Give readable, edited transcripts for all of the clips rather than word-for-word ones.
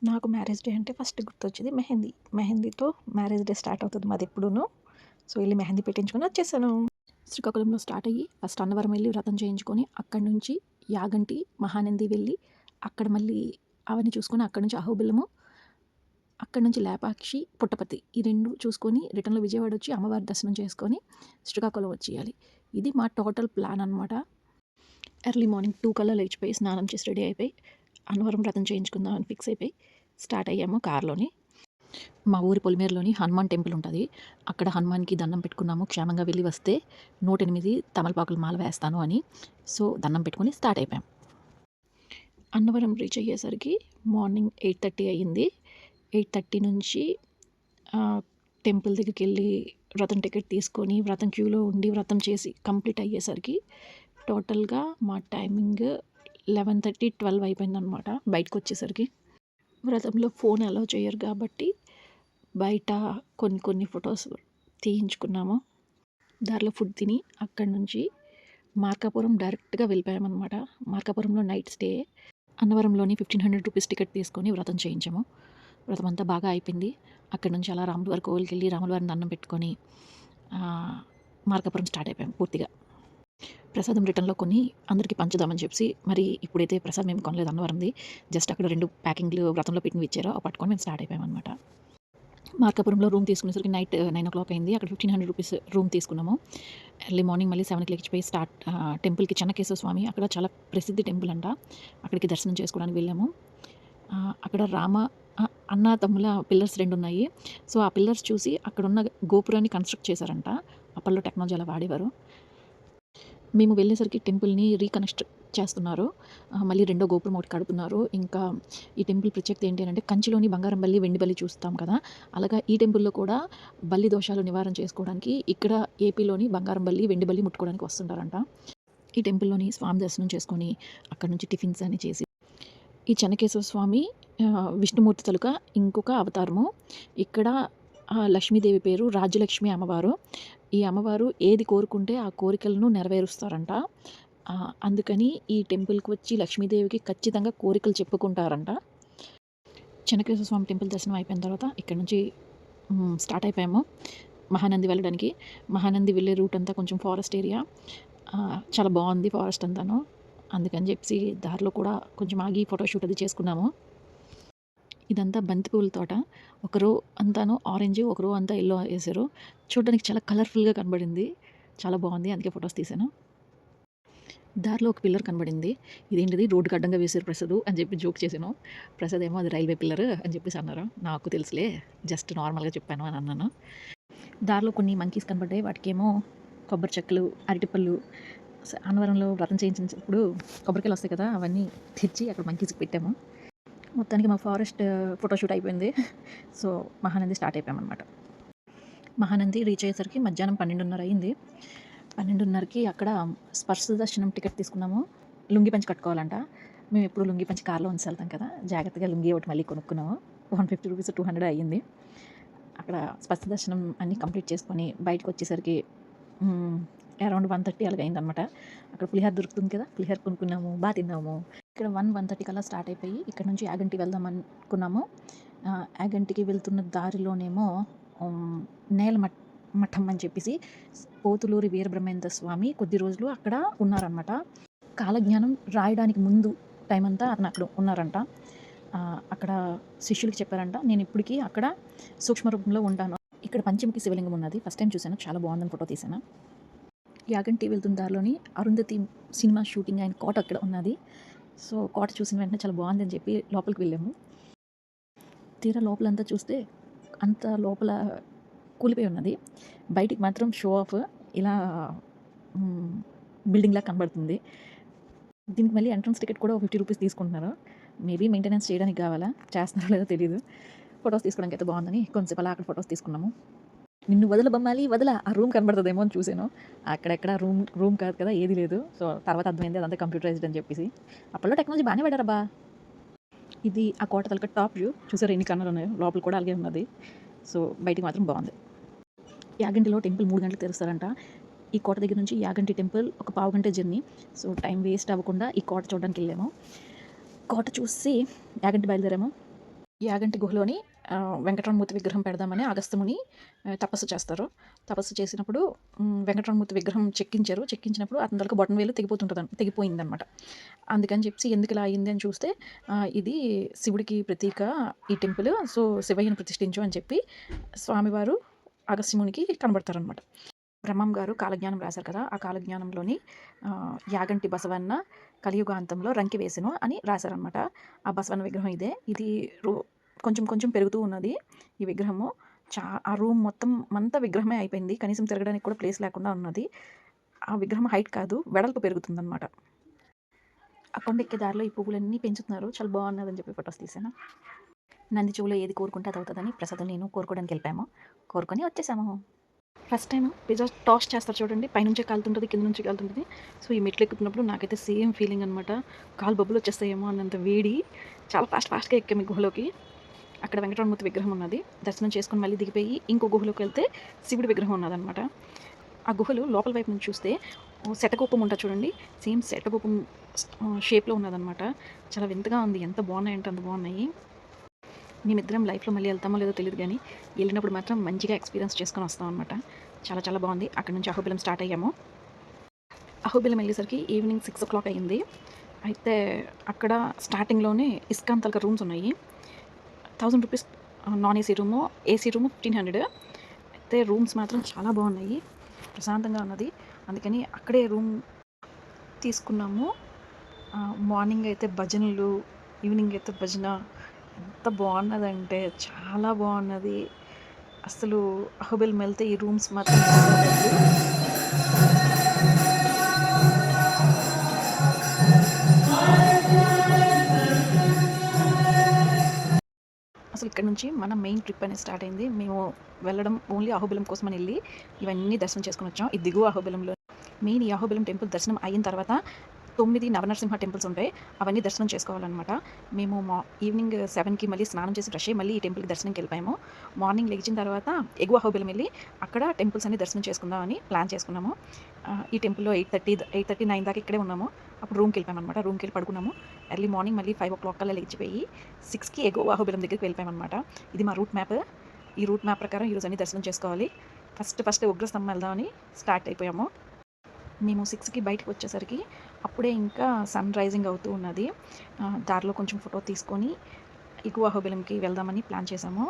నాకు marriage day అంటే first గుర్తొచ్చేది మెహందీ. మెహందీతో మ్యారేజ్ డే స్టార్ట్ అవుతది మాదెప్పుడూను. సో, ఎళ్లి మెహందీ పెట్టించుకొని వచ్చేసాను. శ్రీకాకుళంలో స్టార్ట్ అయ్యి ఫస్ట్ అన్నవరం వెళ్లి వ్రతం చేయించుకొని, అక్కడి నుంచి యాగంటి, మహానంది వెళ్ళి, అక్కడ మళ్ళీ అవన్నీ చూసుకొని, అక్కడి నుంచి అహోబిలము, అక్కడి నుంచి లేపాక్షి, పుట్టపర్తి ఈ 2 చూసుకొని రిటర్న్‌లో విజయవాడ వచ్చి అమ్మవారి దర్శనం చేసుకొని శ్రీకాకుళం వచ్చేయాలి. ఇది మా టోటల్ ప్లాన్ అనమాట. ఎర్లీ మార్నింగ్ 2 కల్లా లేచిపోయి, స్నానం చేసి రెడీ అయిపోయి, అన్నవరం వ్రతం చేయించుకుందామని ఫిక్స్ అయిపోయి స్టార్ట్ అయ్యాము కార్‌లోని. మా ఊరి పొలిమేరులోని హనుమాన్ టెంపుల్ ఉంటుంది. అక్కడ హనుమాన్‌కి దండం పెట్టుకున్నాము. క్షేమంగా వెళ్ళి వస్తే 108 తమలపాకుల మాల వేస్తాను అని. సో, దండం పెట్టుకొని స్టార్ట్ అయిపోయాం. అన్నవరం రీచ్ అయ్యేసరికి మార్నింగ్ 8:30 అయ్యింది. 8:30 నుంచి టెంపుల్ దగ్గరికెళ్ళి వ్రతం టికెట్ తీసుకొని, వ్రతం క్యూలో ఉండి, వ్రతం చేసి కంప్లీట్ అయ్యేసరికి టోటల్‌గా మా టైమింగ్ 11:30, 12 అయిపోయిందనమాట బయటకొచ్చేసరికి. వ్రతంలో ఫోన్ అలౌ చెయ్యరు కాబట్టి బయట కొన్ని ఫొటోస్ తీయించుకున్నాము. దారిలో ఫుడ్ తిని అక్కడి నుంచి మార్కాపురం డైరెక్ట్‌గా వెళ్ళిపోయామనమాట. మార్కాపురంలో నైట్ స్టే. అన్నవరంలోని 1500 రూపీస్ టికెట్ తీసుకొని వ్రతం చేయించాము. వ్రతం అంతా బాగా అయిపోయింది. అక్కడి నుంచి అలా రాముల వారి కోవిలికెళ్ళి రాముల వారిని దండం పెట్టుకొని మార్కాపురం స్టార్ట్ అయిపోయాం పూర్తిగా. ప్రసాదం రిటర్న్‌లో కొని అందరికీ పంచుదామని చెప్పేసి, మరి ఇప్పుడైతే ప్రసాదం ఏమి కొనలేదు అన్నవరంది. జస్ట్ అక్కడ 2 ప్యాకింగ్‌లు వ్రతంలో పెట్టినవి ఇచ్చారు. అవి పట్టుకొని మేము స్టార్ట్ అయిపోయామనమాట. మార్కాపురంలో రూమ్ తీసుకునేసరికి నైట్ 9:00 అయింది. అక్కడ 1500 రూపీస్ రూమ్ తీసుకున్నాము. ఎర్లీ మార్నింగ్ మళ్ళీ 7కి లేచిపోయి టెంపుల్‌కి చెన్నకేశవ స్వామి అక్కడ చాలా ప్రసిద్ధి టెంపుల్ అంట. అక్కడికి దర్శనం చేసుకోవడానికి వెళ్ళాము. అక్కడ అన్న తమ్ముల పిల్లర్స్ 2 ఉన్నాయి. సో, ఆ పిల్లర్స్ చూసి అక్కడున్న గోపురాన్ని కన్‌స్ట్రక్ట్ చేశారంట. అప్పట్లో టెక్నాలజీ అలా వాడేవారు. మేము వెళ్ళేసరికి టెంపుల్‌ని రీకన్‌స్ట్రక్ట్ చేస్తున్నారు. మళ్ళీ రెండో గోపురం ఒకటి కడుతున్నారు. ఇంకా ఈ టెంపుల్ ప్రత్యేకత ఏంటి అనంటే కంచిలోని బంగారం బల్లి, వెండి బల్లి చూస్తాం కదా! అలాగా ఈ టెంపుల్‌లో కూడా బల్లి దోషాలు నివారణ చేసుకోవడానికి ఇక్కడ ఏపీలోని బంగారం బల్లి, వెండి బల్లి ముట్టుకోవడానికి వస్తుంటారంట. ఈ టెంపుల్‌లోని స్వామి దర్శనం చేసుకొని అక్కడి నుంచి టిఫిన్స్ అన్ని చేసి ఈ చెన్నకేశవ స్వామి విష్ణుమూర్తి తాలూకా ఇంకొక అవతారము. ఇక్కడ లక్ష్మీదేవి పేరు రాజ్యలక్ష్మి అమ్మవారు. ఈ అమ్మవారు ఏది కోరుకుంటే ఆ కోరికలను నెరవేరుస్తారంట. అందుకని ఈ టెంపుల్‌కి వచ్చి లక్ష్మీదేవికి ఖచ్చితంగా కోరికలు చెప్పుకుంటారంట. చెన్నకేశవ స్వామి టెంపుల్ దర్శనం అయిపోయిన తర్వాత ఇక్కడి నుంచి స్టార్ట్ అయిపోయాము మహానంది వెళ్ళడానికి. మహానంది వెళ్ళే రూట్ అంతా కొంచెం ఫారెస్ట్ ఏరియా. చాలా బాగుంది ఫారెస్ట్ అంతాను. అందుకని చెప్పేసి దారిలో కూడా కొంచెం ఆగి ఫోటోషూట్ అది చేసుకున్నాము. ఇదంతా బంతి పువ్వుల తోట. ఒక రో అంతాను ఆరెంజ్, ఒక రో అంతా యెల్లో ఏశారు. చూడడానికి చాలా కలర్‌ఫుల్‌గా కనబడింది. చాలా బాగుంది. అందుకే ఫోటోస్ తీశాను. దారిలో ఒక పిల్లర్ కనబడింది. ఇదేంటిది రోడ్డుకి అడ్డంగా వేశారు ప్రసాదు అని చెప్పి జోక్ చేశాను. ప్రసాద్ ఏమో అది రైల్వే పిల్లర్ అని చెప్పేసి అన్నారు. నాకు తెలుసులే జస్ట్ నార్మల్‌గా చెప్పాను అని అన్నాను. దారిలో కొన్ని మంకీస్ కనబడ్డాయి. వాటికేమో కొబ్బరి చెక్కలు, అరటిపళ్ళు అన్నవరంలో వ్రతం చేయించినప్పుడు కొబ్బరికాయలు వస్తాయి కదా! అవన్నీ తెచ్చి అక్కడ మంకీస్‌కి పెట్టాము. మొత్తానికి మా ఫారెస్ట్ ఫోటోషూట్ అయిపోయింది. సో, మహానంది స్టార్ట్ అయిపోయామన్నమాట. మహానంది రీచ్ అయ్యేసరికి మధ్యాహ్నం 12:30 అయింది. 12:30కి అక్కడ స్పర్శ దర్శనం టికెట్ తీసుకున్నాము. లుంగీ పంచె కట్టుకోవాలంట. మేము ఎప్పుడు లుంగీ పంచె కార్‌లో ఉంచి వెళ్తాం కదా! జాగ్రత్తగా లుంగీ ఒకటి మళ్ళీ కొనుక్కున్నాము. 150 రూపీస్, 200 అయ్యింది. అక్కడ స్పర్శ దర్శనం అన్నీ కంప్లీట్ చేసుకొని బయటకు వచ్చేసరికి అరౌండ్ 1:30 అలాగ అయిందనమాట. అక్కడ పులిహోర దొరుకుతుంది కదా! పులిహోర కొనుక్కున్నాము. తిన్నాము. ఇక్కడ 1:30 కల్లా స్టార్ట్ అయిపోయి ఇక్కడ నుంచి యాగంటి వెళ్దాం అనుకున్నాము. యాగంటికి వెళ్తున్న దారిలోనేమో మఠం అని చెప్పేసి పోతులూరి వీరబ్రహ్మేంద్ర స్వామి కొద్ది రోజులు అక్కడ ఉన్నారనమాట. కాలజ్ఞానం రాయడానికి ముందు టైం అంతా అతను అక్కడ ఉన్నారంట. అక్కడ శిష్యులకి చెప్పారంట, నేను ఇప్పటికీ అక్కడ సూక్ష్మ రూపంలో ఉంటాను. ఇక్కడ పంచముఖి శివలింగం ఉన్నది. ఫస్ట్ టైం చూశాను. చాలా బాగుందని ఫోటో తీశాను. యాగంటి వెళ్తున్న దారిలోని అరుంధతి సినిమా షూటింగ్ అయిన కోట అక్కడ ఉన్నది. సో, కోట చూసిన వెంటనే చాలా బాగుందని చెప్పి లోపలికి వెళ్ళాము. తీరా లోపలంతా చూస్తే అంత లోపల కూలిపోయి ఉన్నది. బయటికి మాత్రం షో ఆఫ్ ఇలా బిల్డింగ్‌లా కనబడుతుంది. దీనికి మళ్ళీ ఎంట్రన్స్ టికెట్ కూడా 50 రూపీస్ తీసుకుంటున్నారు. మేబీ మెయింటెనెన్స్ చేయడానికి కావాలా? చేస్తున్నారో లేదో తెలీదు. ఫోటోస్ తీసుకోవడానికి అయితే బాగుందని కొంచెంసేపు అలా అక్కడ ఫోటోస్ తీసుకున్నాము. నిన్ను వదల బొమ్మాలి వదల ఆ రూమ్ కనబడుతుందేమో అని చూశాను. అక్కడెక్కడ రూమ్ కాదు కదా! ఏది లేదు. సో, తర్వాత అర్థమైంది అదంతా కంప్యూటరైజ్డ్ అని చెప్పేసి. అప్పట్లో టెక్నాలజీ బాగానే వాడారబ్బా! ఇది ఆ కోట తాలూకా టాప్ వ్యూ. చూసారా ఎన్ని కన్నులు ఉన్నాయో? లోపల కూడా అలాగే ఉన్నది. సో, బయటికి మాత్రం బాగుంది. యాగంటిలో టెంపుల్ 3 గంటలకు తెరుస్తారంట. ఈ కోట దగ్గర నుంచి యాగంటి టెంపుల్ ఒక పావుగంట జర్నీ. సో, టైం వేస్ట్ అవ్వకుండా ఈ కోట చూడడానికి వెళ్ళాము. కోట చూసి యాగంటి బయలుదేరాము. యాగంటి గుహలోని వెంకటరమణమూర్తి విగ్రహం పెడదామని అగస్త్యముని తపస్సు చేస్తారు. తపస్సు చేసినప్పుడు వెంకటరమణమూర్తి విగ్రహం చెక్కించినప్పుడు అతని తాలూకా బొటనవేలు తెగిపోయిందనమాట. అందుకని చెప్పి ఎందుకు ఇలా అయింది అని చూస్తే ఇది శివుడికి ప్రతీక ఈ టెంపుల్. సో, శివయ్యని ప్రతిష్ఠించు అని చెప్పి స్వామివారు అగస్త్యమునికి కనబడతారనమాట. బ్రహ్మం గారు కాలజ్ఞానం రాశారు కదా! ఆ కాలజ్ఞానంలోని యాగంటి బసవన్న కలియుగాంతంలో రంకి వేసెను అని రాశారనమాట. ఆ బసవన్న విగ్రహం ఇదే. ఇది కొంచెం కొంచెం పెరుగుతూ ఉన్నది ఈ విగ్రహము. ఆ రూమ్ మొత్తం అంతా విగ్రహమే అయిపోయింది. కనీసం తిరగడానికి కూడా ప్లేస్ లేకుండా ఉన్నది. ఆ విగ్రహం హైట్ కాదు, వెడల్పు పెరుగుతుందనమాట. ఆ కొండెక్కే దారిలో ఈ పువ్వులన్నీ పెంచుతున్నారు. చాలా బాగున్నదని చెప్పి ఫొటోస్ తీశాను. నంది చెవులో ఏది కోరుకుంటే అది అవుతుందని ప్రసాదం నేను కోరుకోవడానికి వెళ్ళిపోయాము. కోరుకొని వచ్చేసాము. ఫస్ట్ టైం పిజ్జా టాస్ట్ చేస్తారు చూడండి, పైనుంచే కాలుతుంటుంది, కింద నుంచి కాలుతుంటుంది. సో ఈ మెట్లు ఎక్కుతున్నప్పుడు నాకైతే సేమ్ ఫీలింగ్ అనమాట. కాలు బొబ్బులు వచ్చేస్తాయేమో అన్నంత వేడి. చాలా ఫాస్ట్గా ఎక్కాము ఈ గుహలోకి. అక్కడ వెంకటరమణమూర్తి విగ్రహం ఉన్నది. దర్శనం చేసుకొని మళ్ళీ దిగిపోయి ఇంకో గుహలోకి వెళ్తే శివుడి విగ్రహం ఉన్నదనమాట. ఆ గుహలు లోపల వైపు నుంచి చూస్తే శటకోపం ఉంటుంది చూడండి, సేమ్ శటకోపం షేప్లో ఉన్నదనమాట. చాలా వింతగా ఉంది. ఎంత బాగున్నాయంటే అంత బాగున్నాయి. మేమిద్దరం లైఫ్లో మళ్ళీ వెళ్తామో లేదో తెలియదు, కానీ వెళ్ళినప్పుడు మాత్రం మంచిగా ఎక్స్పీరియన్స్ చేసుకొని వస్తాం అనమాట. చాలా చాలా బాగుంది. అక్కడ నుంచి అహోబిలం స్టార్ట్ అయ్యాము. అహోబిలం వెళ్ళేసరికి ఈవినింగ్ 6 o'clock అయ్యింది. అయితే అక్కడ స్టార్టింగ్లోనే ఇస్కాన్ తలక రూమ్స్ ఉన్నాయి. 1000 rupees non AC room, AC room 1500. అయితే రూమ్స్ మాత్రం చాలా బాగున్నాయి, ప్రశాంతంగా ఉన్నది. అందుకని అక్కడే రూమ్ తీసుకున్నాము. మార్నింగ్ అయితే భజనలు, ఈవినింగ్ అయితే భజన. ఎంత బాగున్నదంటే చాలా బాగున్నది. అసలు అహోబిలం వెళ్తే ఈ రూమ్స్ మాత్రం అసలు ఇక్కడ నుంచి మన మెయిన్ ట్రిప్ అనేది స్టార్ట్ అయింది. మేము వెళ్ళడం ఓన్లీ అహోబిలం కోసమని వెళ్ళి ఇవన్నీ దర్శనం చేసుకుని వచ్చాం. ఇది దిగువ అహోబిలంలో. మెయిన్ ఈ అహోబిలం టెంపుల్ దర్శనం అయిన తర్వాత 9 నవనరసింహ టెంపుల్స్ ఉంటాయి. అవన్నీ దర్శనం చేసుకోవాలన్నమాట. మేము ఈవినింగ్ 7కి మళ్ళీ స్నానం చేసి ఫ్రెష్ అయ్యి మళ్ళీ ఈ టెంపుల్కి దర్శనంకి వెళ్ళిపోయాము. మార్నింగ్ లెగిచిన తర్వాత ఎగువ అహోబిలం వెళ్ళి అక్కడ టెంపుల్స్ అన్ని దర్శనం చేసుకుందామని ప్లాన్ చేసుకున్నాము. ఈ టెంపుల్లో 8:30, 9 దాకా ఇక్కడే ఉన్నాము. అప్పుడు రూమ్కి వెళ్ళిపోయామన్నమాట. రూమ్కి వెళ్ళి పడుకున్నాము. ఎర్లీ మార్నింగ్ మళ్ళీ 5 o'clock కల్లా లేచిపోయి 6కి ఎగువ అహోబిలం దగ్గరికి వెళ్ళిపోయామన్నమాట. ఇది మా రూట్ మ్యాప్. ఈ రూట్ మ్యాప్ ప్రకారం ఈరోజు అన్ని దర్శనం చేసుకోవాలి. ఫస్ట్ ఉగ్రస్తంభం వెళ్దామని స్టార్ట్ అయిపోయాము. మేము 6కి బయటకు వచ్చేసరికి అప్పుడే ఇంకా సన్ రైజింగ్ అవుతూ ఉన్నది. దారిలో కొంచెం ఫోటో తీసుకొని ఎగువ అహోబిలంకి వెళ్దామని ప్లాన్ చేసాము.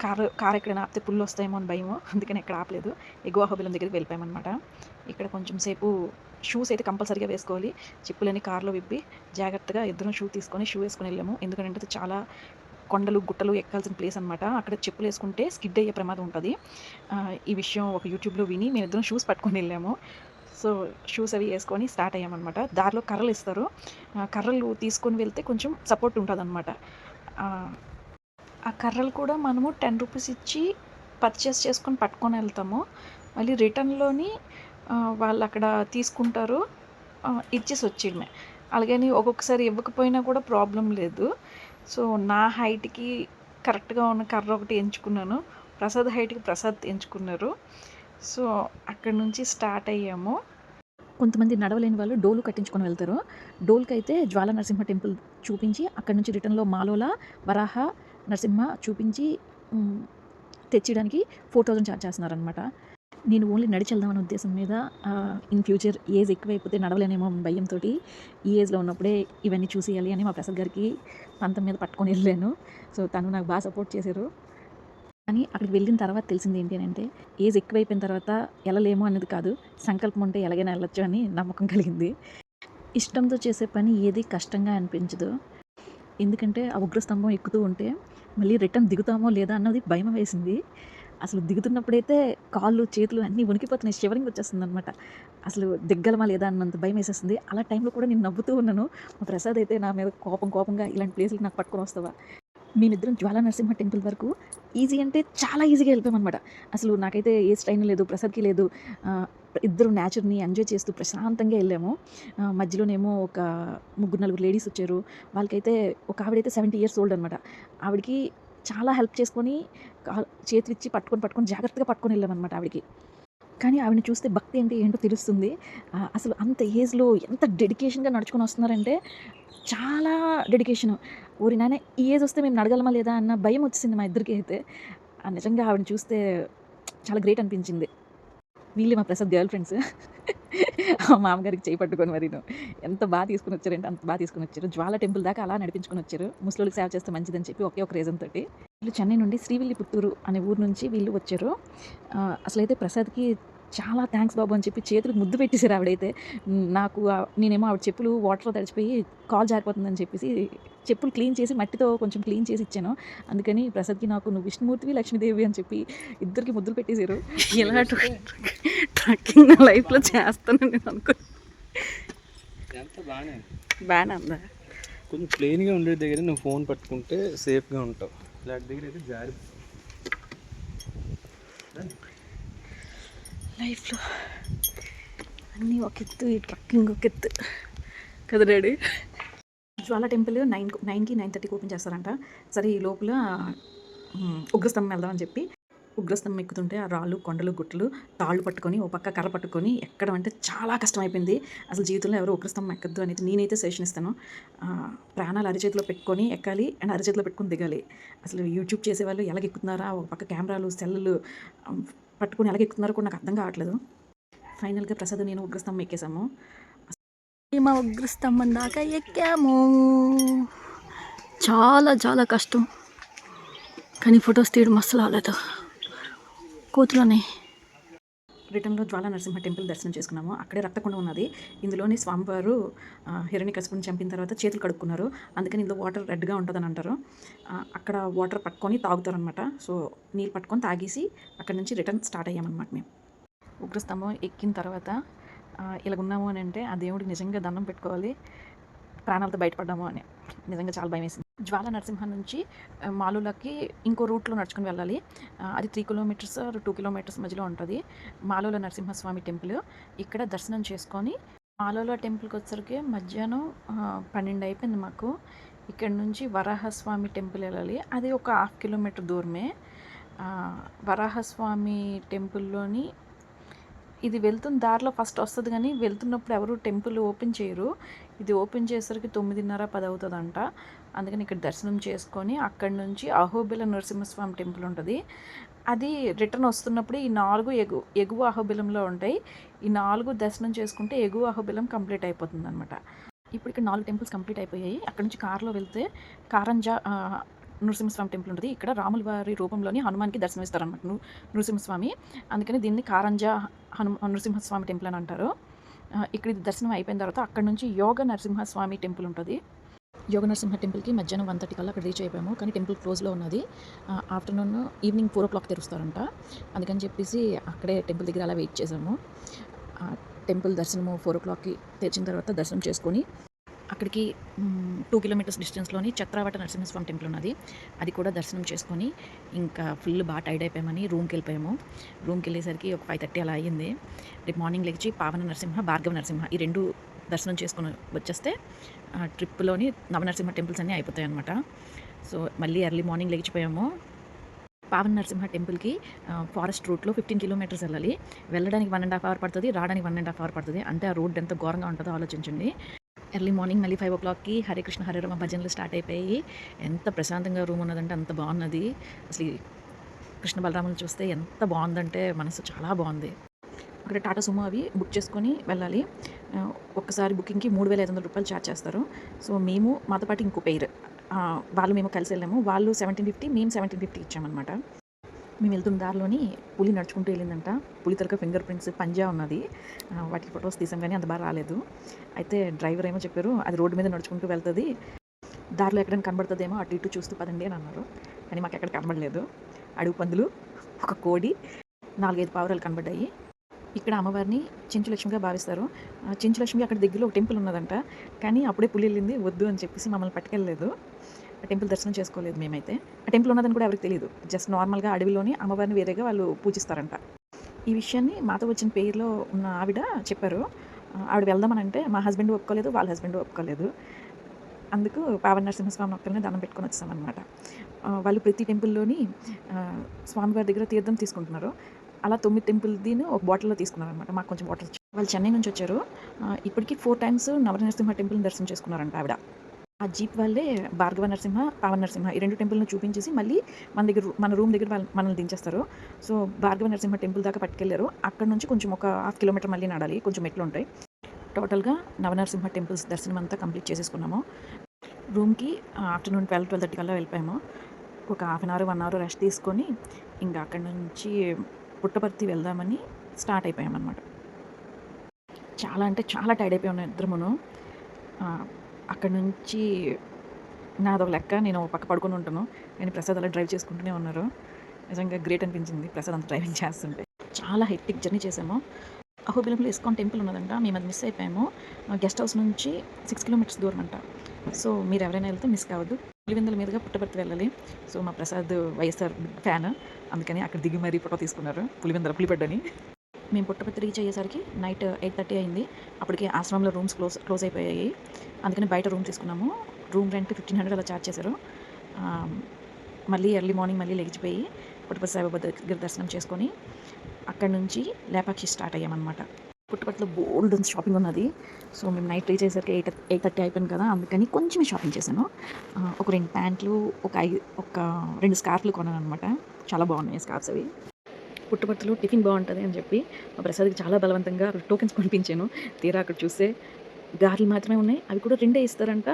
కార్ ఎక్కడైనా ఆపితే పుల్లు వస్తాయేమో అని భయము, అందుకని ఎక్కడ ఆపలేదు. ఎగువ అహోబిలం దగ్గరికి వెళ్ళిపోయామన్నమాట. ఇక్కడ కొంచెం సేపు షూస్ అయితే కంపల్సరీగా వేసుకోవాలి. చెప్పులని కార్లో విప్పి జాగ్రత్తగా ఇద్దరం షూ వేసుకొని వెళ్ళాము. ఎందుకంటే అది చాలా కొండలు గుట్టలు ఎక్కాల్సిన ప్లేస్ అనమాట. అక్కడ చెప్పులు వేసుకుంటే స్కిడ్ అయ్యే ప్రమాదం ఉంటుంది. ఈ విషయం ఒక యూట్యూబ్లో విని మేమిద్దరం షూస్ పట్టుకొని వెళ్ళాము. సో షూస్ అవి వేసుకొని స్టార్ట్ అయ్యామన్నమాట. దారిలో కర్రలు ఇస్తారు. కర్రలు తీసుకొని వెళ్తే కొంచెం సపోర్ట్ ఉంటుంది అనమాట. ఆ కర్రలు కూడా మనము 10 రూపీస్ ఇచ్చి పర్చేస్ చేసుకొని పట్టుకొని వెళ్తాము. మళ్ళీ రిటర్న్లోని వాళ్ళు అక్కడ తీసుకుంటారు, ఇచ్చేసి వచ్చేయడమే. అలాగని ఒక్కొక్కసారి ఇవ్వకపోయినా కూడా ప్రాబ్లం లేదు. సో నా హైట్కి కరెక్ట్గా ఉన్న కర్ర ఒకటి ఎంచుకున్నాను. ప్రసాద్ హైట్కి ప్రసాద్ ఎంచుకున్నారు. సో అక్కడి నుంచి స్టార్ట్ అయ్యాము. కొంతమంది నడవలేని వాళ్ళు డోలు కట్టించుకొని వెళ్తారు. డోల్కి అయితే జ్వాల నరసింహ టెంపుల్ చూపించి అక్కడి నుంచి రిటర్న్లో మాలోల వరాహ నరసింహ చూపించి తెచ్చడానికి 4000 ఛార్జ్ చేస్తున్నారనమాట. నేను ఓన్లీ నడిచి వెళ్దామనే ఉద్దేశం మీద ఇన్ ఫ్యూచర్ ఏజ్ ఎక్కువైపోతే నడవలేనేమో భయంతో ఈ ఏజ్లో ఉన్నప్పుడే ఇవన్నీ చూసేయాలి అని మా ప్రసాద్ గారికి పంతం మీద పట్టుకొని వెళ్ళాను. సో తను నాకు బాగా సపోర్ట్ చేశారు. కానీ అక్కడికి వెళ్ళిన తర్వాత తెలిసింది ఏంటి అంటే, ఏజ్ ఎక్కువైపోయిన తర్వాత వెళ్ళలేము అనేది కాదు, సంకల్పం ఉంటే ఎలాగైనా వెళ్ళొచ్చు అని నమ్మకం కలిగింది. ఇష్టంతో చేసే పని ఏది కష్టంగా అనిపించదు. ఎందుకంటే ఆ ఉగ్రస్తంభం ఎక్కుతూ ఉంటే మళ్ళీ రిటర్న్ దిగుతామో లేదా అన్నది భయం వేసింది. అసలు దిగుతున్నప్పుడైతే కాళ్ళు చేతులు అన్నీ వణికిపోతున్నాయి, షివరింగ్ వచ్చేస్తుందనమాట. అసలు దిగ్గలమా లేదా అన్నంత భయం వేసేసింది. అలా టైంలో కూడా నేను నవ్వుతూ ఉన్నాను. మా ప్రసాద్ అయితే నా మీద కోపంగా ఇలాంటి ప్లేసులకు నాకు పట్టుకొని వస్తావా. మేమిద్దరం జ్వాలా నరసింహ టెంపుల్ వరకు ఈజీ అంటే చాలా ఈజీగా వెళ్ళిపోయామన్నమాట. అసలు నాకైతే ఏ స్ట్రెయిన్ లేదు, ప్రసాద్కి లేదు. ఇద్దరు నేచర్ని ఎంజాయ్ చేస్తూ ప్రశాంతంగా వెళ్ళాము. మధ్యలోనేమో ఒక 3-4 లేడీస్ వచ్చారు. వాళ్ళకైతే ఒక ఆవిడైతే 70 years old అనమాట. ఆవిడకి చాలా హెల్ప్ చేసుకొని చేతులిచ్చి పట్టుకొని జాగ్రత్తగా పట్టుకొని వెళ్ళామన్నమాట ఆవిడకి. కానీ ఆవిడని చూస్తే భక్తి అంటే ఏంటో తెలుస్తుంది. అసలు అంత ఏజ్‌లో ఎంత డెడికేషన్‌గా నడుచుకొని వస్తున్నారంటే చాలా డెడికేషను. ఓరి నాయన! ఈ ఏజ్ వస్తే మేము నడగలమా లేదా అన్న భయం వచ్చేసింది మా ఇద్దరికీ అయితే. నిజంగా ఆవిడని చూస్తే చాలా గ్రేట్ అనిపించింది. వీళ్ళే మా ప్రసాద్ గర్ల్ ఫ్రెండ్స్. మామగారికి చేయి పట్టుకొని మరీను. ఎంత తీసుకొనొచ్చారంటే అంత తీసుకొనొచ్చారు. జ్వాల టెంపుల్ దాకా అలా నడిపించుకొనొచ్చారు. ముసలోళ్ళకి సేవ చేస్తే మంచిదని చెప్పి ఒకే ఒక రీజన్ తోటి. వీళ్ళు చెన్నై నుండి శ్రీవిల్లిపుత్తూరు అనే ఊరు నుంచి వీళ్ళు వచ్చారు. అసలైతే ప్రసాద్‌కి చాలా థాంక్స్ బాబు అని చెప్పి చేతులకు ముద్దు పెట్టేసారు ఆవిడైతే. నాకు నేనేమో ఆవిడ చెప్పులు వాటర్‌లో తడిచిపోయి కాలు జారిపోతుందని చెప్పేసి చెప్పులు క్లీన్ చేసి మట్టితో కొంచెం క్లీన్ చేసి ఇచ్చాను. అందుకని ప్రసాద్‌కి నాకు నువ్వు విష్ణుమూర్తివి, లక్ష్మీదేవి అని చెప్పి ఇద్దరికి ముద్దులు పెట్టేసారు. ఇలా ట్రక్కింగ్ నా లైఫ్‌లో చేస్తాను నేను బాగానే ఉందా? కొంచెం ప్లెయిన్గా ఉండే దగ్గర నువ్వు ఫోన్ పట్టుకుంటే సేఫ్గా ఉంటావు. ఇలాంటి దగ్గర అయితే జారి లైఫ్లో అన్నీ ఒక ఎత్తు, ఈ ట్రక్కింగ్ ఒక ఎత్తు కదా డాడీ. జ్వాల టెంపుల్ 9కి 9:30కి ఓపెన్ చేస్తారంట. సరే ఈ లోపల ఉగ్రస్తంభం వెళ్దాం అని చెప్పి ఉగ్రస్తంభం ఎక్కుతుంటే ఆ రాళ్ళు, కొండలు, గుట్టలు తాళ్ళు పట్టుకొని ఓ పక్క కర్ర పట్టుకొని ఎక్కడం అంటే చాలా కష్టమైపోయింది. అసలు జీవితంలో ఎవరు ఉగ్రస్తంభం ఎక్కద్దు అనేది నేనైతే సజెషన్ ఇస్తాను. ప్రాణాలు అరిచేతిలో పెట్టుకొని ఎక్కాలి అండ్ అరిచేతిలో పెట్టుకొని దిగాలి. అసలు యూట్యూబ్ చేసేవాళ్ళు ఎలాగ ఎక్కుతున్నారా, ఒక పక్క కెమెరాలు, సెల్లులు పట్టుకొని ఎలాగ ఎక్కుతున్నారో కూడా నాకు అర్థం కావట్లేదు. ఫైనల్గా ప్రసాద్ నేను ఉగ్రస్తంభం ఎక్కేసాము. మా ఉగ్రస్తంభం దాకా ఎక్కాము. చాలా చాలా కష్టం, కానీ ఫొటోస్ తీయడం అస్సలు అవ్వలేదు. కోతులని రిటర్న్లో జ్వాల నరసింహ టెంపుల్ దర్శనం చేసుకున్నాము. అక్కడే రక్తకుండం ఉన్నది. ఇందులోని స్వామివారు హిరణ్యకశిపుని చంపిన తర్వాత చేతులు కడుక్కున్నారు. అందుకని ఇందులో వాటర్ రెడ్గా ఉంటుందని అంటారు. అక్కడ వాటర్ పట్టుకొని తాగుతారనమాట. సో నీళ్ళు పట్టుకొని తాగేసి అక్కడ నుంచి రిటర్న్ స్టార్ట్ అయ్యామన్నమాట మేము. ఉగ్రస్తంభం ఎక్కిన తర్వాత ఇలాగున్నాము అని అంటే ఆ దేవుడికి నిజంగా దండం పెట్టుకోవాలి, ప్రాణాలతో బయటపడ్డాము అని. నిజంగా చాలా భయం వేసింది. జ్వాల నరసింహ నుంచి మాలోలకి ఇంకో రూట్లో నడుచుకుని వెళ్ళాలి. అది 3 కిలోమీటర్స్ 2 కిలోమీటర్స్ మధ్యలో ఉంటుంది మాలోల నరసింహస్వామి టెంపుల్. ఇక్కడ దర్శనం చేసుకొని మాలోల టెంపుల్కి వచ్చరికి మధ్యాహ్నం 12 అయిపోయింది మాకు. ఇక్కడ నుంచి వరాహస్వామి టెంపుల్ వెళ్ళాలి. అది ఒక 1/2 కిలోమీటర్ దూరమే. వరాహస్వామి టెంపుల్లోని ఇది వెళ్తున్న దారిలో ఫస్ట్ వస్తుంది, కానీ వెళ్తున్నప్పుడు ఎవరు టెంపుల్ ఓపెన్ చేయరు. ఇది ఓపెన్ చేసరికి 9:30, 10 అవుతుందంట. అందుకని ఇక్కడ దర్శనం చేసుకొని అక్కడి నుంచి అహోబిల నరసింహస్వామి టెంపుల్ ఉంటుంది. అది రిటర్న్ వస్తున్నప్పుడు ఈ 4 ఎగువ అహోబిలంలో ఉంటాయి. ఈ 4 దర్శనం చేసుకుంటే ఎగువ అహోబిలం కంప్లీట్ అయిపోతుంది అనమాట. ఇప్పుడు ఇక్కడ 4 టెంపుల్స్ కంప్లీట్ అయిపోయాయి. అక్కడ నుంచి కార్లో వెళ్తే కారంజా నృసింహస్వామి టెంపుల్ ఉంటుంది. ఇక్కడ రాముల వారి రూపంలోని హనుమాన్కి దర్శనమిస్తారనమాట నృసింహస్వామి. అందుకని దీన్ని కారంజా నృసింహస్వామి టెంపుల్ అని అంటారు. ఇక్కడ ఇది దర్శనం అయిపోయిన తర్వాత అక్కడ నుంచి యోగ నరసింహస్వామి టెంపుల్ ఉంటుంది. యోగ నరసింహ టెంపుల్కి మధ్యాహ్నం 1:30 కల్లా అక్కడ రీచ్ అయిపోయాము. కానీ టెంపుల్ క్లోజ్లో ఉన్నది. Evening 4 o'clock తెరుస్తారంట. అందుకని చెప్పేసి అక్కడే టెంపుల్ దగ్గర అలా వెయిట్ చేసాము. టెంపుల్ దర్శనము 4 o'clockకి తెరిచిన తర్వాత దర్శనం చేసుకొని అక్కడికి 2 kilometers డిస్టెన్స్లోని చత్రావట నరసింహస్వామి టెంపుల్ ఉన్నది. అది కూడా దర్శనం చేసుకొని ఇంకా ఫుల్ బాగా టైర్డ్ అయిపోయామని రూమ్కి వెళ్ళిపోయాము. రూమ్కి వెళ్ళేసరికి ఒక 5:30 అలా అయ్యింది. రేపు మార్నింగ్ లేచి పావన నరసింహ, భార్గవ నరసింహ ఈ 2 దర్శనం చేసుకొని వచ్చేస్తే ట్రిప్లోని నవనరసింహ టెంపుల్స్ అన్నీ అయిపోతాయి అనమాట. సో మళ్ళీ ఎర్లీ మార్నింగ్ లేచిపోయాము. పావన నరసింహ టెంపుల్కి ఫారెస్ట్ రూట్లో 15 kilometers వెళ్ళాలి. వెళ్ళడానికి 1.5 hour పడుతుంది, రావడానికి 1.5 hour పడుతుంది. అంటే ఆ రోడ్ ఎంత ఘోరంగా ఉంటుందో ఆలోచించండి. ఎర్లీ మార్నింగ్ మళ్ళీ 5 o'clockకి హరే కృష్ణ హరే రామ భజనలు స్టార్ట్ అయిపోయి ఎంత ప్రశాంతంగా రూమ్ ఉన్నదంటే అంత బాగున్నది. అసలు కృష్ణ బలరాములు చూస్తే ఎంత బాగుందంటే మనసు చాలా బాగుంది. అక్కడ టాటా సుమో అవి బుక్ చేసుకొని వెళ్ళాలి. ఒక్కసారి బుకింగ్కి 3,500 రూపాయలు ఛార్జ్ చేస్తారు. సో మేము మాతో పాటు ఇంకో పెయిర్ వాళ్ళు మేము కలిసి వెళ్ళాము. వాళ్ళు 1750, మేము 1750 ఇచ్చామన్నమాట. మేము వెళ్తున్న దారిలోని పులి నడుచుకుంటూ వెళ్ళిందంట. పులి తరక ఫింగర్ ప్రింట్స్ పంజా ఉన్నది. వాటికి ఫొటోస్ తీసాం కానీ అంత బాగా రాలేదు. అయితే డ్రైవర్ ఏమో చెప్పారు అది రోడ్డు మీద నడుచుకుంటూ వెళ్తుంది, దారిలో ఎక్కడైనా కనబడుతుందేమో అటు ఇటు చూస్తూ పదండి అని అన్నారు. కానీ మాకు ఎక్కడ కనబడలేదు. అడుగు పందులు, ఒక కోడి, 4-5 పావురాలు కనబడ్డాయి. ఇక్కడ అమ్మవారిని చెంచులక్ష్మిగా భావిస్తారు. చెంచులక్ష్మి అక్కడ దగ్గరలో ఒక టెంపుల్ ఉన్నదంట. కానీ అప్పుడే పులి వెళ్ళింది, వద్దు అని చెప్పేసి మమ్మల్ని పట్టుకెళ్ళలేదు. ఆ టెంపుల్ దర్శనం చేసుకోలేదు మేమైతే. ఆ టెంపుల్ ఉన్నదని కూడా ఎవరికి తెలియదు. జస్ట్ నార్మల్గా అడవిలోని అమ్మవారిని వేరేగా వాళ్ళు పూజిస్తారంట. ఈ విషయాన్ని మాతో వచ్చిన పేరులో ఉన్న ఆవిడ చెప్పారు. ఆవిడ వెళ్దామని అంటే మా హస్బెండ్ ఒప్పుకోలేదు, వాళ్ళ హస్బెండ్ ఒప్పుకోలేదు. అందుకు పావన నరసింహస్వామి ఒక్కరిని దండం పెట్టుకొని వచ్చామన్నమాట. వాళ్ళు ప్రతి టెంపుల్లోని స్వామివారి దగ్గర తీర్థం తీసుకుంటున్నారు. అలా 9 టెంపుల్‌దిను ఒక బాటిల్‌లో తీసుకున్నారనమాట. మాకు కొంచెం వాటర్ ఇచ్చారు. వాళ్ళు చెన్నై నుంచి వచ్చారు. ఇప్పటికి 4 టైమ్స్ నవనరసింహ టెంపుల్‌ని దర్శనం చేసుకున్నారంట ఆవిడ. ఆ జీప్ వాళ్ళే భార్గవ నరసింహ, పావన నరసింహ ఈ 2 టెంపుల్‌ని చూపించేసి మళ్ళీ మన రూమ్ దగ్గర మనల్ని దించేస్తారు. సో, భార్గవ నరసింహ టెంపుల్ దాకా పట్టుకెళ్లారు. అక్కడి నుంచి కొంచెం ఒక హాఫ్ కిలోమీటర్ మళ్ళీ నడాలి. కొంచెం మెట్లుంటాయి. టోటల్‌గా నవనరసింహ టెంపుల్స్ దర్శనం అంతా కంప్లీట్ చేసేసుకున్నాము. రూమ్‌కి ఆఫ్టర్‌నూన్ 12:30 కల్లా వెళ్ళిపోయాము. ఒక half an hour, 1 hour rest తీసుకొని ఇంకా అక్కడి నుంచి పుట్టపర్తి వెళ్దామని స్టార్ట్ అయిపోయామన్నమాట. చాలా అంటే చాలా టైర్డ్ అయిపోయి ఉన్నాం ఇద్దరమును. అక్కడి నుంచి నాదొక లెక్క, నేను ఒక పక్క పడుకొని ఉంటాను. కానీ ప్రసాద్ అలా డ్రైవ్ చేసుకుంటూనే ఉన్నారు. నిజంగా గ్రేట్ అనిపించింది ప్రసాద్ అంత డ్రైవింగ్ చేస్తుంటే. చాలా హెక్టిక్ జర్నీ చేసాము. అహోబిలంలో ఇస్కాన్ టెంపుల్ ఉన్నదంట. మేము అది మిస్ అయిపోయాము. గెస్ట్ హౌస్ నుంచి 6 కిలోమీటర్స్ దూరం అంట. సో, మీరు ఎవరైనా వెళ్తే మిస్ కావద్దు. పులివెందుల మీదుగా పుట్టపర్తి వెళ్ళాలి. సో, మా ప్రసాద్ వైఎస్ఆర్ ఫ్యాన్. అందుకని అక్కడ దిగి మరీ ఫోటో తీసుకున్నారు. పులివెందుల పులిబడ్డని. మేము పుట్టపర్తి రీచ్ అయ్యేసరికి నైట్ 8:30 అయింది. అప్పటికే ఆశ్రమంలో రూమ్స్ క్లోజ్ అయిపోయాయి. అందుకని బయట రూమ్ తీసుకున్నాము. రూమ్ రెంట్ 1500 అలా చార్జ్ చేశారు. మళ్ళీ ఎర్లీ మార్నింగ్ మళ్ళీ లెగిచిపోయి పుట్టపర్తి సాయిబాబా దగ్గర దర్శనం చేసుకొని అక్కడి నుంచి లేపాక్షి స్టార్ట్ అయ్యామన్నమాట. పుట్టపర్తిలో బోల్డ్ షాపింగ్ ఉన్నది. సో, మేము నైట్ రీచ్ అయ్యేసరికి 8:30 అయిపోయింది కదా, అందుకని కొంచెమే షాపింగ్ చేశాను. ఒక 2 ప్యాంట్లు, ఒక 2 స్కార్ఫ్లు కొన్నాను అనమాట. చాలా బాగున్నాయి స్కార్ఫ్స్ అవి. పుట్టపర్తిలో టిఫిన్ బాగుంటుంది అని చెప్పి మా ప్రసాద్కి చాలా బలవంతంగా టోకెన్స్ కొనిపించాను. తీరా అక్కడ చూస్తే గారెలు మాత్రమే ఉన్నాయి. అవి కూడా 2 ఇస్తారంట.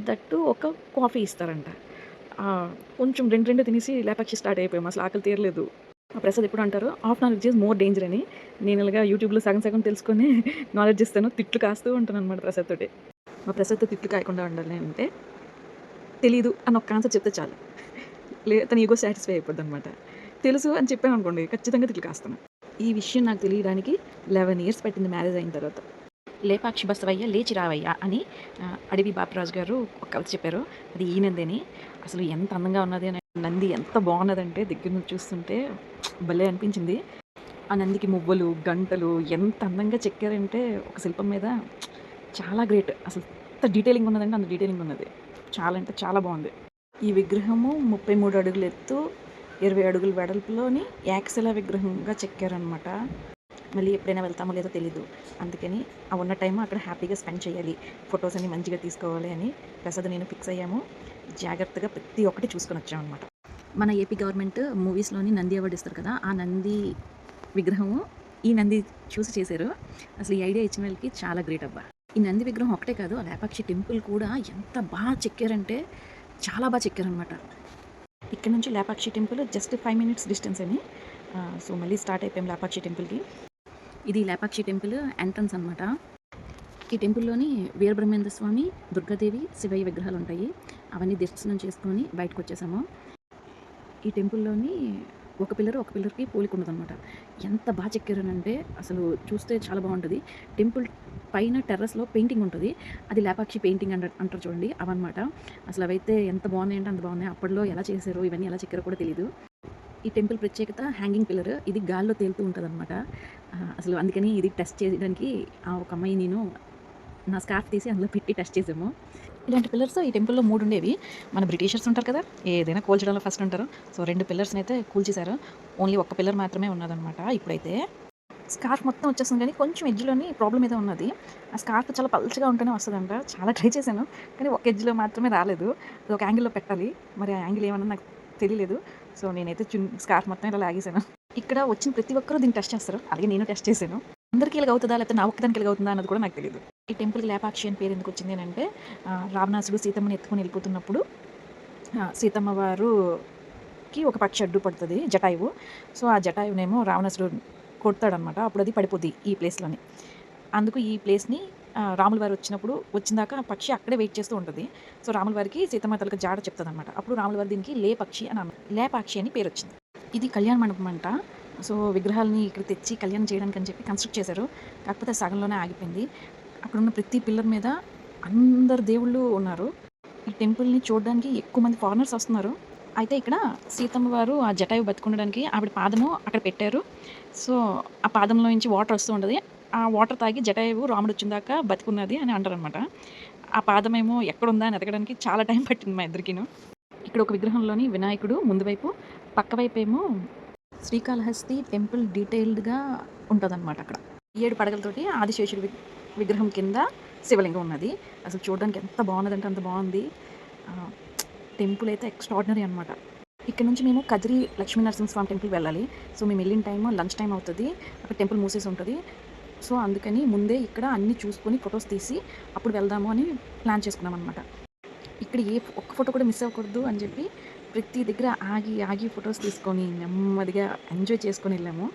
దట్టు ఒక కాఫీ ఇస్తారంట. కొంచెం 2 తినేసి లేపాక్షి స్టార్ట్ అయిపోయాము. అసలు ఆకలి తీరలేదు. మా ప్రసాద్ ఎప్పుడు అంటారు, half knowledge is more danger అని. నేను ఇలాగా యూట్యూబ్లో సగం తెలుసుకొని నాలెడ్జ్ ఇస్తాను. తిట్లు కాస్తూ ఉంటాను అనమాట ప్రసాద్ తోటి. మా ప్రసాద్తో తిట్లు కాయకుండా ఉండాలి అంటే తెలీదు అని ఒక ఆన్సర్ చెప్తే చాలు. తన ఈగో సాటిస్ఫై అయిపోద్ది అనమాట. తెలుసు అని చెప్పాను అనుకోండి, ఖచ్చితంగా తిట్లు కాస్తాను. ఈ విషయం నాకు తెలియడానికి 11 ఇయర్స్ పట్టింది మ్యారేజ్ అయిన తర్వాత. లేపాక్షి బసవయ్య లేచి రావయ్య అని అడవి బాపరాజు గారు ఒక కవిత చెప్పారు. అది ఈ నందిని. అసలు ఎంత అందంగా ఉన్నది అని, నంది ఎంత బాగున్నదంటే దగ్గర నుంచి చూస్తుంటే భలే అనిపించింది. ఆ నందికి మువ్వలు, గంటలు ఎంత అందంగా చెక్కారంటే ఒక శిల్పం మీద చాలా గ్రేట్. అసలు ఎంత డీటెయిలింగ్ ఉన్నదంటే అంత డీటెయిలింగ్ ఉన్నది. చాలా అంటే చాలా బాగుంది. ఈ విగ్రహము 33 అడుగుల ఎత్తు, 20 అడుగుల వెడల్పులోని యాక్సెల విగ్రహంగా చెక్కారనమాట. మళ్ళీ ఎప్పుడైనా వెళ్తామో లేదో తెలీదు. అందుకని ఆ ఉన్న టైం అక్కడ హ్యాపీగా స్పెండ్ చేయాలి, ఫొటోస్ అన్ని మంచిగా తీసుకోవాలి అని ప్రసాద్ నేను ఫిక్స్ అయ్యాము. జాగ్రత్తగా ప్రతి ఒక్కటి చూసుకొని వచ్చామన్నమాట. మన ఏపీ గవర్నమెంట్ మూవీస్లోని నంది అవార్డు ఇస్తారు కదా, ఆ నంది విగ్రహము ఈ నంది చూసి చేశారు. అసలు ఈ ఐడియా ఇచ్చిన వాళ్ళకి చాలా గ్రేట్ అబ్బా. ఈ నంది విగ్రహం ఒకటే కాదు, ఆ లేపాక్షి టెంపుల్ కూడా ఎంత బాగా చెక్కారంటే చాలా బాగా చెక్కారనమాట. ఇక్కడ నుంచి Lepakshi temple just 5 minutes distance అని. సో, మళ్ళీ స్టార్ట్ అయిపోయాం లేపాక్షి టెంపుల్కి. ఇది లేపాక్షి టెంపుల్ ఎంట్రన్స్ అనమాట. ఈ టెంపుల్లోని వీరబ్రహ్మేంద్ర స్వామి, దుర్గాదేవి, శివయ్య విగ్రహాలు ఉంటాయి. అవన్నీ దర్శనం చేసుకొని బయటకు వచ్చేసాము. ఈ టెంపుల్లోని ఒక పిల్లర్కి పోలిక ఉండదన్నమాట. ఎంత బాగా చెక్కారనంటే అసలు చూస్తే చాలా బాగుంటుంది. టెంపుల్ పైన టెర్రస్లో పెయింటింగ్ ఉంటుంది. అది లేపాక్షి పెయింటింగ్ అంటారు చూడండి, అవన్నమాట. అసలు అవైతే ఎంత బాగున్నాయి అంటే అంత బాగున్నాయి. అప్పట్లో ఎలా చేశారో, ఇవన్నీ ఎలా చెక్కారో కూడా తెలియదు. ఈ టెంపుల్ ప్రత్యేకత హ్యాంగింగ్ పిల్లర్. ఇది గాల్లో తేలుతూ ఉంటుందన్నమాట. అసలు అందుకని ఇది టెస్ట్ చేయడానికి ఒక అమ్మాయి నేను నా స్కార్ఫ్ తీసి అందులో పెట్టి టెస్ట్ చేసాము. ఇలాంటి పిల్లర్స్ ఈ టెంపుల్లో 3 ఉండేవి. మన బ్రిటిషర్స్ ఉంటారు కదా, ఏదైనా కూల్చడంలో ఫస్ట్ ఉంటారు. సో, 2 పిల్లర్స్ని అయితే కూల్చేశారు. ఓన్లీ ఒక్క పిల్లర్ మాత్రమే ఉన్నదన్నమాట. ఇప్పుడైతే స్కార్ఫ్ మొత్తం వచ్చేస్తుంది, కానీ కొంచెం ఎడ్జ్లోని ప్రాబ్లం ఏదో ఉన్నది. ఆ స్కార్ఫ్ చాలా పల్చగా ఉంటేనే వస్తుందంట. చాలా ట్రై చేశాను, కానీ ఒక ఎడ్జ్లో మాత్రమే రాలేదు. అది ఒక యాంగిల్లో పెట్టాలి. మరి ఆ యాంగిల్ ఏమన్నా నాకు తెలియలేదు. సో, నేనైతే స్కార్ఫ్ మొత్తం ఇలా లాగేశాను. ఇక్కడ వచ్చిన ప్రతి ఒక్కరూ దీన్ని టెస్ట్ చేస్తారు. అలాగే నేను టెస్ట్ చేశాను. అందరికీ ఇలాగ అవుతుందా, లేకపోతే నా ఒక్కదానికి ఇలాగ అవుతుందా అన్నది కూడా నాకు తెలియదు. ఈ టెంపుల్కి లేపాక్షి అని పేరు ఎందుకు వచ్చింది అంటే, రావణాసుడు సీతమ్మని ఎత్తుకొని వెళ్ళిపోతున్నప్పుడు సీతమ్మ వారుకి ఒక పక్షి అడ్డు పడుతుంది, జటాయువు. సో, ఆ జటాయువునేమో రావణాసుడు కొడతాడనమాట. అప్పుడు అది పడిపోద్ది ఈ ప్లేస్లోని. అందుకు ఈ ప్లేస్ని రాముల వారు వచ్చిందాక ఆ పక్షి అక్కడే వెయిట్ చేస్తూ ఉంటుంది. సో, రాముల వారికి సీతమ్మ తలక జాడ చెప్తుంది అనమాట. అప్పుడు రాముల వారు దీనికి లేపాక్షి అని పేరు వచ్చింది. ఇది కళ్యాణ మండపం అంట. సో, విగ్రహాలని ఇక్కడ తెచ్చి కళ్యాణం చేయడానికి అని చెప్పి కన్స్ట్రక్ట్ చేశారు. కాకపోతే సగంలోనే ఆగిపోయింది. అక్కడ ఉన్న ప్రతి పిల్లర్ మీద అందరు దేవుళ్ళు ఉన్నారు. ఈ టెంపుల్ని చూడడానికి ఎక్కువ మంది ఫారినర్స్ వస్తున్నారు. అయితే ఇక్కడ సీతమ్మ వారు ఆ జటాయువు బతికుండడానికి ఆవిడ పాదము అక్కడ పెట్టారు. సో, ఆ పాదంలో నుంచి వాటర్ వస్తూ ఉంటుంది. ఆ వాటర్ తాగి జటాయువు రాముడు వచ్చిందాక బతికున్నది అని అంటారనమాట. ఆ పాదమేమో ఎక్కడుందా అని ఎతకడానికి చాలా టైం పట్టింది మా ఇద్దరికిను. ఇక్కడ ఒక విగ్రహంలోని వినాయకుడు ముందు వైపు, పక్క వైపు ఏమో శ్రీకాళహస్తి టెంపుల్ డీటెయిల్డ్‌గా ఉంటదనమాట అక్కడ. 7 పడగలతోటి ఆదిశేషుడి విగ్రహం కింద శివలింగం ఉన్నది. అసలు చూడడానికి ఎంత బావున్నదంటే అంత బావుంది. ఆహ్, టెంపుల్ అయితే ఎక్స్ట్రార్డినరీ అనమాట. ఇక్కడ నుంచి మేము కదిరి లక్ష్మీ నరసింహస్వామి టెంపుల్ వెళ్ళాలి. సో మేము వెళ్ళిన టైము లంచ్ టైమ్ అవుతది. అక్కడ టెంపుల్ మూసేసి ఉంటది. సో అందుకని ముందే ఇక్కడ అన్నీ చూసుకొని ఫోటోస్ తీసి అప్పుడు వెళ్దాము అని ప్లాన్ చేసుకున్నామనమాట. ఇక్కడ ఒక్క ఫోటో కూడా మిస్ అవ్వకూడదు అని చెప్పి ప్రతి దగ్గర ఆగి ఆగి ఫొటోస్ తీసుకొని నెమ్మదిగా ఎంజాయ్ చేసుకొని వెళ్ళాము.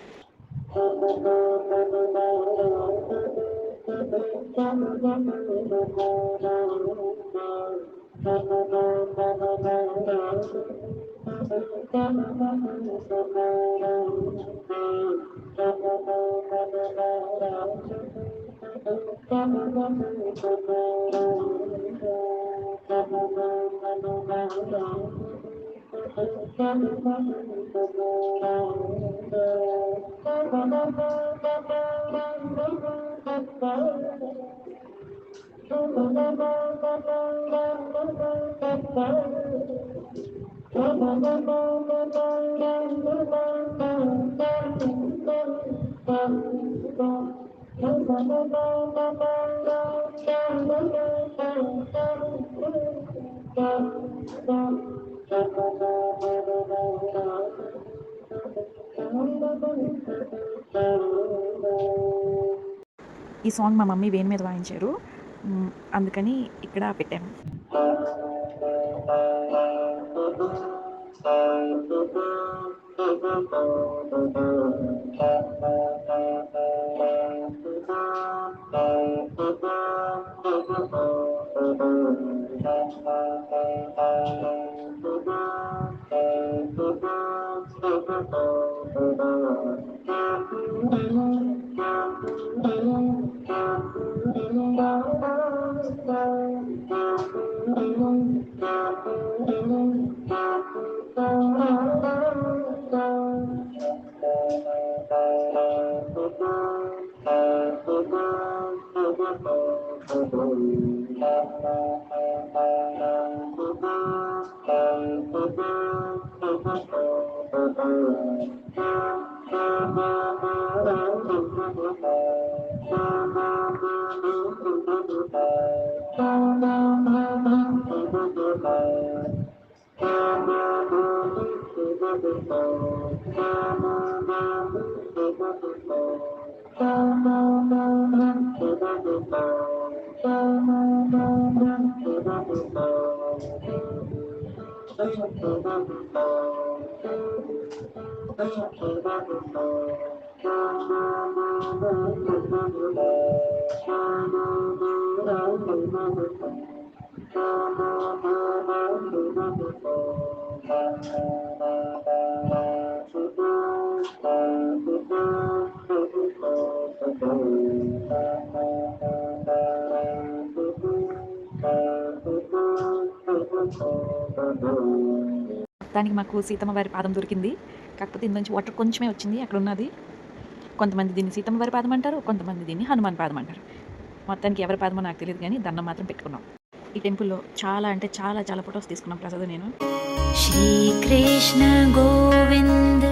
ఈ సాంగ్ మా మమ్మీ వేణు మీద వాయించారు. అందుకని ఇక్కడ పెట్టాము. మొత్తానికి మాకు సీతమ్మ వారి పాదం దొరికింది. కాకపోతే ఇందులోంచి వాటర్ కొంచెమే వచ్చింది అక్కడ ఉన్నది. కొంతమంది దీన్ని సీతమ్మ వారి పాదం అంటారు, కొంతమంది దీన్ని హనుమాన్ పాదం అంటారు. మొత్తానికి ఎవరి పాదమో నాకు తెలియదు కానీ దండం మాత్రం పెట్టుకున్నాం. ఈ టెంపుల్లో చాలా అంటే చాలా చాలా ఫొటోస్ తీసుకున్నాం ప్రసాద్ నేను. श्रीकृष्ण गोविंद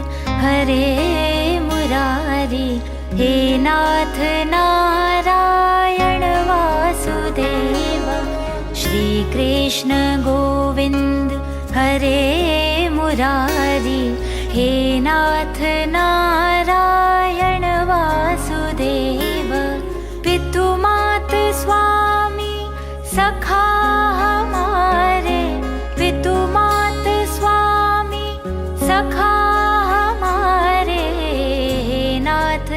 हरे मुरारी हे नाथ नारायण वासुदेव श्रीकृष्ण गोविंद हरे मुरारी हे नाथ नारायण वासुदेव पितुमात स्वामी सखा हमारे पितुमात स्वामी सखा हमारे नाथ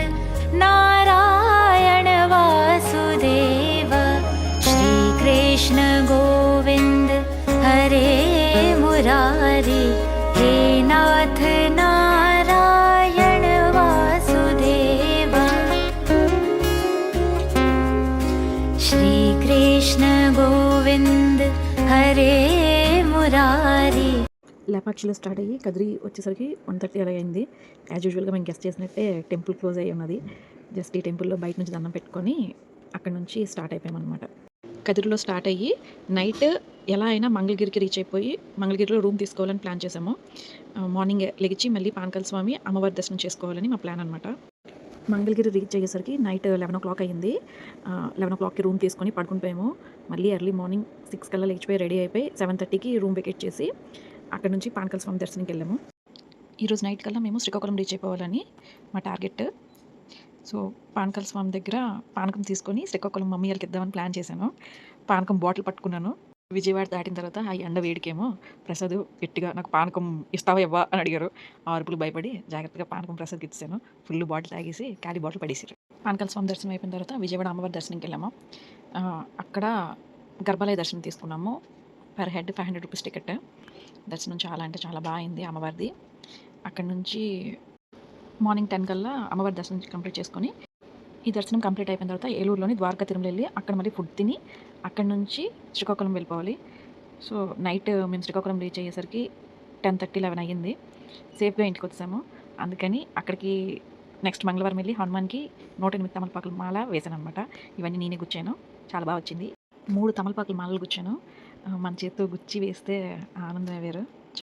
नारायण वासुदेव श्री कृष्ण गोविंद हरे मुरारी हे नाथ नारायण वासुदेव श्री कृष्ण गोविंद हरे मुरारी. లేపాక్షిలో స్టార్ట్ అయ్యి కదిరి వచ్చేసరికి 1:30 అలా అయింది. యాజ్ యూజువల్గా మేము గెస్ట్ చేసినట్టే టెంపుల్ క్లోజ్ అయ్యి ఉన్నది. జస్ట్ ఈ టెంపుల్లో బయట నుంచి దండం పెట్టుకొని అక్కడ నుంచి స్టార్ట్ అయిపోయామన్నమాట. కదిరిలో స్టార్ట్ అయ్యి నైట్ ఎలా అయినా మంగళగిరికి రీచ్ అయిపోయి మంగళగిరిలో రూమ్ తీసుకోవాలని ప్లాన్ చేసాము. మార్నింగ్ లెగిచి మళ్ళీ పానకాల స్వామి అమ్మవారి దర్శనం చేసుకోవాలని మా ప్లాన్ అనమాట. మంగళగిరి రీచ్ అయ్యేసరికి నైట్ 11:00 అయింది. 11:00కి రూమ్ తీసుకొని పడుకుని పోయాము. మళ్ళీ ఎర్లీ మార్నింగ్ 6 కల్లా లేచిపోయి రెడీ అయిపోయి 7:30కి రూమ్ వెకేట్ చేసి అక్కడ నుంచి పానకాల స్వామి దర్శనంకి వెళ్ళాము. ఈరోజు నైట్ కల్లా మేము శ్రీకాకుళం రీచ్ అయిపోవాలని మా టార్గెట్. సో పానకాల స్వామి దగ్గర పానకం తీసుకొని శ్రీకాకుళం మమ్మీ వాళ్ళకి ఇద్దామని ప్లాన్ చేశాను. పానకం బాటిల్ పట్టుకున్నాను. విజయవాడ దాటిన తర్వాత ఆ ఎండ వేడికేమో ప్రసాద్ గట్టిగా నాకు పానకం ఇస్తావా ఇవ్వా అని అడిగారు. ఆ అరుపులు భయపడి జాగ్రత్తగా పానకం ప్రసాద్కి ఇచ్చాను. ఫుల్ బాటిల్ తాగేసి ఖాళీ బాటిల్ పడేసారు. పానకాల స్వామి దర్శనం అయిపోయిన తర్వాత విజయవాడ అమ్మవారి దర్శనంకి వెళ్ళాము. అక్కడ గర్భాలయ దర్శనం తీసుకున్నాము. Per head 500 rupees ticket. దర్శనం చాలా అంటే చాలా బాగా అయింది అమ్మవారిది. అక్కడ నుంచి మార్నింగ్ 10 కల్లా అమ్మవారి దర్శనం కంప్లీట్ చేసుకొని ఈ దర్శనం కంప్లీట్ అయిపోయిన తర్వాత ఏలూరులోని ద్వారకా తిరుమల వెళ్ళి అక్కడ మళ్ళీ ఫుడ్ తిని అక్కడ నుంచి శ్రీకాకుళం వెళ్ళిపోవాలి. సో నైట్ మేము శ్రీకాకుళం రీచ్ అయ్యేసరికి 10:30, 11 అయ్యింది. సేఫ్గా ఇంటికి వచ్చాము. అందుకని అక్కడికి నెక్స్ట్ మంగళవారం వెళ్ళి హనుమాన్కి 108 తమలపాకుల మాల వేసాను అనమాట. ఇవన్నీ నేనే గుచ్చాను. చాలా బాగా వచ్చింది. 3 తమలపాకుల మాలలు గుచ్చాను. మన చేతితో గుచ్చి వేస్తే ఆనందమే వేరు.